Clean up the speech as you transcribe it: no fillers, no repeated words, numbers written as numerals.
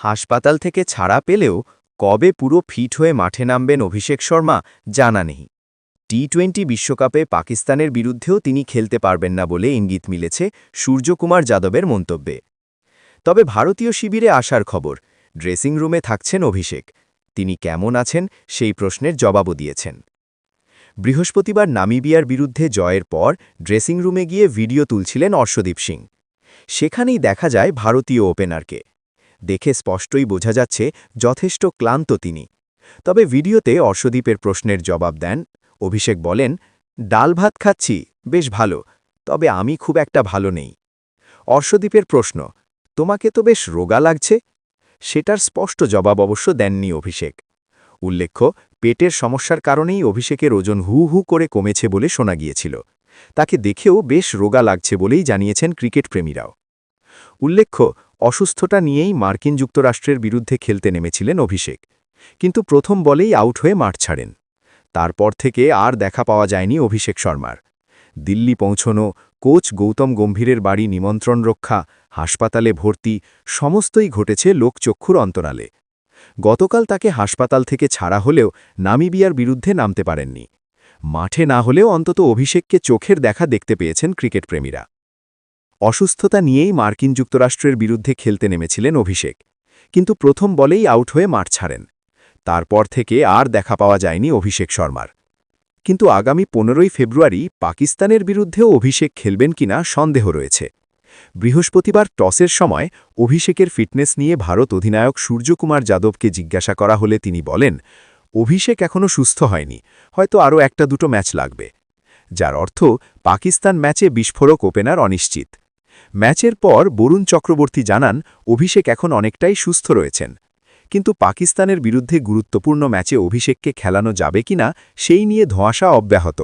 হাসপাতাল থেকে ছাড়া পেলেও কবে পুরো ফিট হয়ে মাঠে নামবেন অভিষেক শর্মা জানা নেই। টি-20 বিশ্বকাপে পাকিস্তানের বিরুদ্ধেও তিনি খেলতে পারবেন না বলে ইঙ্গিত মিলেছে সূর্যকুমার যাদবের মন্তব্যে। তবে ভারতীয় শিবিরে আসার খবর, ড্রেসিং রুমে থাকছেন অভিষেক। তিনি কেমন আছেন সেই প্রশ্নের জবাবও দিয়েছেন। বৃহস্পতিবার নামিবিয়ার বিরুদ্ধে জয়ের পর ড্রেসিং রুমে গিয়ে ভিডিও তুলছিলেন অর্শদীপ সিং। সেখানেই দেখা যায় ভারতীয় ওপেনারকে। দেখে স্পষ্টই বোঝা যাচ্ছে যথেষ্ট ক্লান্ত তিনি। তবে ভিডিওতে অর্শদীপের প্রশ্নের জবাব দেন অভিষেক। বলেন, ডাল ভাত খাচ্ছি, বেশ ভালো, তবে আমি খুব একটা ভালো নেই। অর্শদীপের প্রশ্ন, তোমাকে তো বেশ রোগা লাগছে। সেটার স্পষ্ট জবাব অবশ্য দেননি অভিষেক। উল্লেখ্য, পেটের সমস্যার কারণেই অভিষেকের ওজন হু হু করে কমেছে বলে শোনা গিয়েছিল। তাকে দেখেও বেশ রোগা লাগছে বলেই জানিয়েছেন ক্রিকেট প্রেমীরাও। উল্লেখ্য, অসুস্থতা নিয়েই মার্কিন যুক্তরাষ্ট্রের বিরুদ্ধে খেলতে নেমেছিলেন অভিষেক, কিন্তু প্রথম বলেই আউট হয়ে মাঠ ছাড়েন। তারপর থেকে আর দেখা পাওয়া যায়নি অভিষেক শর্মার। দিল্লি পৌঁছনো, কোচ গৌতম গম্ভীরের বাড়ি নিমন্ত্রণ রক্ষা, হাসপাতালে ভর্তি, সমস্তই ঘটেছে লোকচক্ষুর অন্তরালে। গতকাল তাকে হাসপাতাল থেকে ছাড়া হলেও নামিবিয়ার বিরুদ্ধে নামতে পারেননি। মাঠে না হলেও অন্তত অভিষেককে চোখের দেখা দেখতে পেয়েছেন ক্রিকেট প্রেমীরা। অসুস্থতা নিয়েই মার্কিন যুক্তরাষ্ট্রের বিরুদ্ধে খেলতে নেমেছিলেন অভিষেক, কিন্তু প্রথম বলেই আউট হয়ে মাঠ ছাড়েন। তারপর থেকে আর দেখা পাওয়া যায়নি অভিষেক শর্মার। কিন্তু আগামী 15ই ফেব্রুয়ারি পাকিস্তানের বিরুদ্ধেও অভিষেক খেলবেন কিনা সন্দেহ রয়েছে। বৃহস্পতিবার টসের সময় অভিষেকের ফিটনেস নিয়ে ভারত অধিনায়ক সূর্যকুমার যাদবকে জিজ্ঞাসা করা হলে তিনি বলেন, অভিষেক এখনও সুস্থ হয়নি, হয়তো আরও একটা দুটো ম্যাচ লাগবে। যার অর্থ পাকিস্তান ম্যাচে বিস্ফোরক ওপেনার অনিশ্চিত। ম্যাচের পর বরুণ চক্রবর্তী জানান, অভিষেক এখন অনেকটাই সুস্থ রয়েছেন, কিন্তু পাকিস্তানের বিরুদ্ধে গুরুত্বপূর্ণ ম্যাচে অভিষেককে খেলানো যাবে কিনা সেই নিয়ে ধোঁয়াশা অব্যাহত।